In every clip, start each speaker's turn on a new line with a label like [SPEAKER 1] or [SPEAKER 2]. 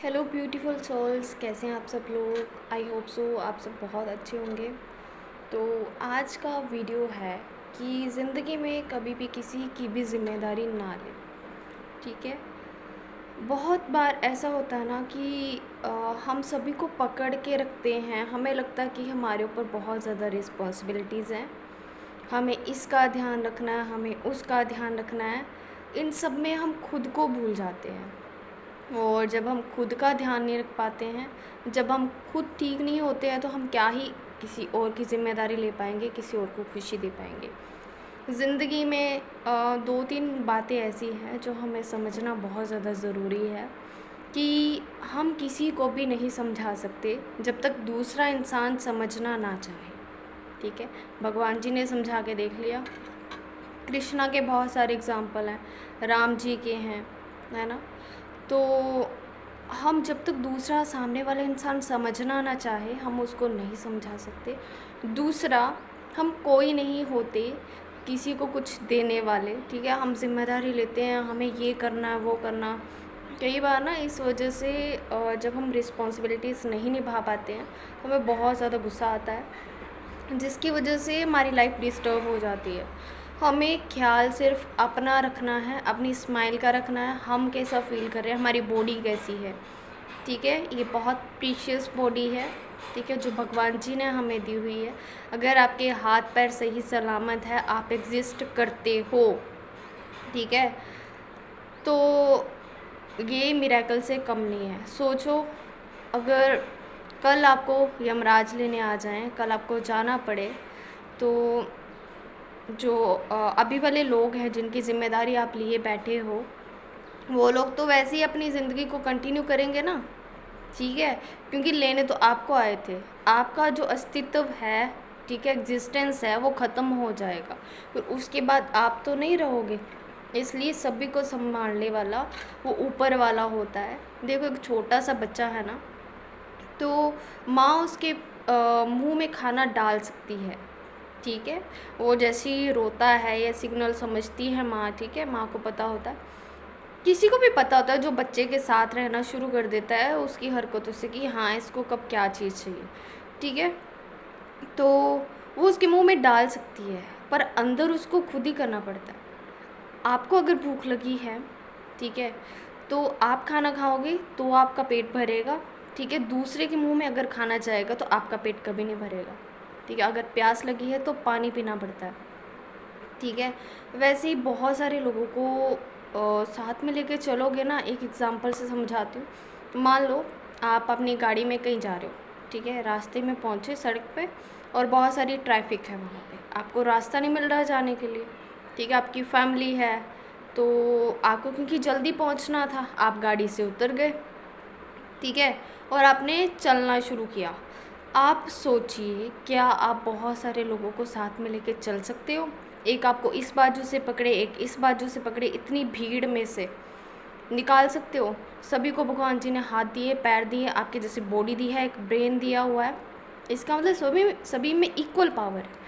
[SPEAKER 1] Hello beautiful souls, कैसे हैं आप सब लोग। आई होप सो आप सब बहुत अच्छे होंगे। तो आज का वीडियो है कि ज़िंदगी में कभी भी किसी की भी ज़िम्मेदारी ना लें। ठीक है। बहुत बार ऐसा होता है ना कि हम सभी को पकड़ के रखते हैं। हमें लगता है कि हमारे ऊपर बहुत ज़्यादा रिस्पॉन्सिबिलिटीज़ हैं, हमें इसका ध्यान रखना है, हमें उसका ध्यान रखना है। इन सब में हम खुद को भूल जाते हैं। और जब हम खुद का ध्यान नहीं रख पाते हैं, जब हम खुद ठीक नहीं होते हैं, तो हम क्या ही किसी और की ज़िम्मेदारी ले पाएंगे, किसी और को खुशी दे पाएंगे। ज़िंदगी में दो तीन बातें ऐसी हैं जो हमें समझना बहुत ज़्यादा ज़रूरी है कि हम किसी को भी नहीं समझा सकते जब तक दूसरा इंसान समझना ना चाहे। ठीक है। भगवान जी ने समझा के देख लिया, कृष्णा के बहुत सारे एग्जाम्पल हैं, राम जी के हैं, है ना। तो हम जब तक दूसरा सामने वाला इंसान समझना ना चाहे, हम उसको नहीं समझा सकते। दूसरा, हम कोई नहीं होते किसी को कुछ देने वाले। ठीक है। हम जिम्मेदारी लेते हैं, हमें ये करना है, वो करना। कई बार ना इस वजह से जब हम रिस्पॉन्सिबिलिटीज़ नहीं निभा पाते हैं, तो हमें बहुत ज़्यादा गुस्सा आता है, जिसकी वजह से हमारी लाइफ डिस्टर्ब हो जाती है। हमें ख्याल सिर्फ अपना रखना है, अपनी स्माइल का रखना है, हम कैसा फील कर रहे हैं, हमारी बॉडी कैसी है। ठीक है। ये बहुत प्रीशियस बॉडी है। ठीक है, जो भगवान जी ने हमें दी हुई है। अगर आपके हाथ पैर सही सलामत है, आप एग्जिस्ट करते हो। ठीक है। तो ये मिरेकल से कम नहीं है। सोचो, अगर कल आपको यमराज लेने आ जाएं, कल आपको जाना पड़े, तो जो अभी वाले लोग हैं जिनकी ज़िम्मेदारी आप लिए बैठे हो, वो लोग तो वैसे ही अपनी ज़िंदगी को कंटिन्यू करेंगे ना। ठीक है। क्योंकि लेने तो आपको आए थे। आपका जो अस्तित्व है, ठीक है, एग्जिस्टेंस है, वो ख़त्म हो जाएगा। फिर उसके बाद आप तो नहीं रहोगे। इसलिए सभी को संभालने वाला वो ऊपर वाला होता है। देखो, एक छोटा सा बच्चा है ना, तो माँ उसके मुंह में खाना डाल सकती है। ठीक है। वो जैसे ही रोता है या सिग्नल समझती है माँ, ठीक है, माँ को पता होता है। किसी को भी पता होता है, जो बच्चे के साथ रहना शुरू कर देता है उसकी हरकतों से, कि हाँ इसको कब क्या चीज़ चाहिए। ठीक है। तो वो उसके मुंह में डाल सकती है, पर अंदर उसको खुद ही करना पड़ता है। आपको अगर भूख लगी है, ठीक है, तो आप खाना खाओगे तो आपका पेट भरेगा। ठीक है। दूसरे के मुंह में अगर खाना जाएगा तो आपका पेट कभी नहीं भरेगा। ठीक है। अगर प्यास लगी है तो पानी पीना पड़ता है। ठीक है। वैसे ही बहुत सारे लोगों को साथ में लेके चलोगे ना। एक एग्ज़ाम्पल से समझाती हूँ। मान लो आप अपनी गाड़ी में कहीं जा रहे हो, ठीक है, रास्ते में पहुँचे सड़क पे, और बहुत सारी ट्रैफिक है वहाँ पे, आपको रास्ता नहीं मिल रहा जाने के लिए। ठीक है। आपकी फैमिली है, तो आपको क्योंकि जल्दी पहुँचना था, आप गाड़ी से उतर गए। ठीक है। और आपने चलना शुरू किया। आप सोचिए, क्या आप बहुत सारे लोगों को साथ में लेके चल सकते हो? एक आपको इस बाजू से पकड़े, एक इस बाजू से पकड़े, इतनी भीड़ में से निकाल सकते हो? सभी को भगवान जी ने हाथ दिए, पैर दिए, आपके जैसे बॉडी दी है, एक ब्रेन दिया हुआ है। इसका मतलब सभी सभी में इक्वल पावर है।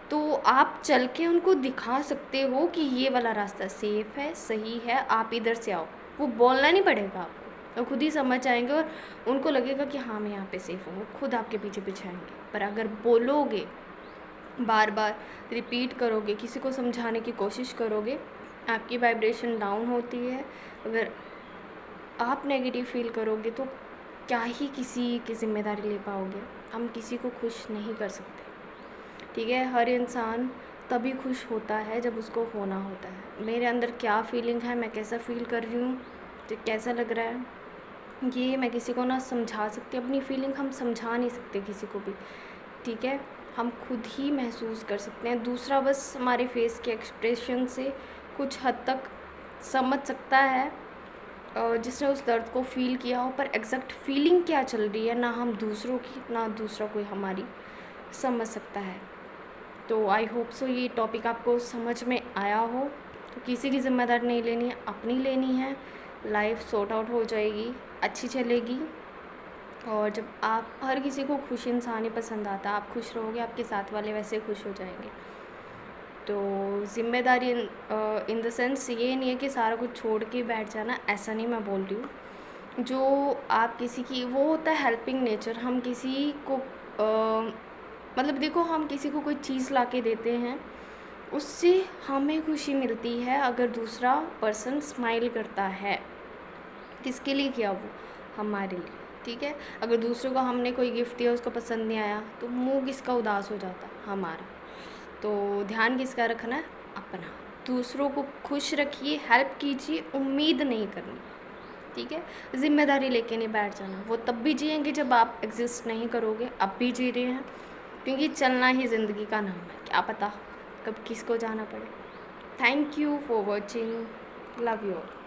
[SPEAKER 1] तो आप चल के उनको दिखा सकते हो कि ये वाला रास्ता सेफ है, सही है, आप इधर से आओ। वो बोलना नहीं पड़ेगा आपको, वो खुद ही समझ जाएंगे, और उनको लगेगा कि हाँ मैं यहाँ पे सेफ हूँ, वो खुद आपके पीछे पीछे आएंगे। पर अगर बोलोगे, बार बार रिपीट करोगे, किसी को समझाने की कोशिश करोगे, आपकी वाइब्रेशन डाउन होती है। अगर आप नेगेटिव फील करोगे तो क्या ही किसी की ज़िम्मेदारी ले पाओगे। हम किसी को खुश नहीं कर सकते। ठीक है। हर इंसान तभी खुश होता है जब उसको होना होता है। मेरे अंदर क्या फीलिंग है, मैं कैसा फील कर रही हूँ, तो कैसा लग रहा है, ये मैं किसी को ना समझा सकती। अपनी फीलिंग हम समझा नहीं सकते किसी को भी। ठीक है। हम खुद ही महसूस कर सकते हैं। दूसरा बस हमारे फेस के एक्सप्रेशन से कुछ हद तक समझ सकता है, जिसने उस दर्द को फ़ील किया हो, पर एग्जैक्ट फीलिंग क्या चल रही है, ना हम दूसरों की, ना दूसरा कोई हमारी समझ सकता है। तो आई होप सो ये टॉपिक आपको समझ में आया हो। तो किसी की ज़िम्मेदारी नहीं लेनी है, अपनी लेनी है। लाइफ सॉर्ट आउट हो जाएगी, अच्छी चलेगी। और जब आप, हर किसी को खुश इंसान ही पसंद आता है, आप खुश रहोगे, आपके साथ वाले वैसे खुश हो जाएंगे। तो ज़िम्मेदारी इन द सेंस ये नहीं है कि सारा कुछ छोड़ के बैठ जाना, ऐसा नहीं मैं बोल रही हूँ। जो आप किसी की, वो होता है हेल्पिंग नेचर। हम किसी को मतलब देखो, हम किसी को कोई चीज़ ला के देते हैं, उससे हमें खुशी मिलती है अगर दूसरा पर्सन स्माइल करता है। किसके लिए किया? वो हमारे लिए, ठीक है। अगर दूसरों को हमने कोई गिफ्ट दिया, उसको पसंद नहीं आया, तो मुंह किसका उदास हो जाता? हमारा। तो ध्यान किसका रखना है? अपना। दूसरों को खुश रखिए, हेल्प कीजिए, उम्मीद नहीं करनी, ठीक है। ज़िम्मेदारी लेके नहीं बैठ जाना। वो तब भी जिएंगे जब आप एग्जिस्ट नहीं करोगे, अब भी जी रहे हैं, क्योंकि चलना ही ज़िंदगी का नाम है। क्या पता कब किसको जाना पड़े। Thank you for watching. Love you all.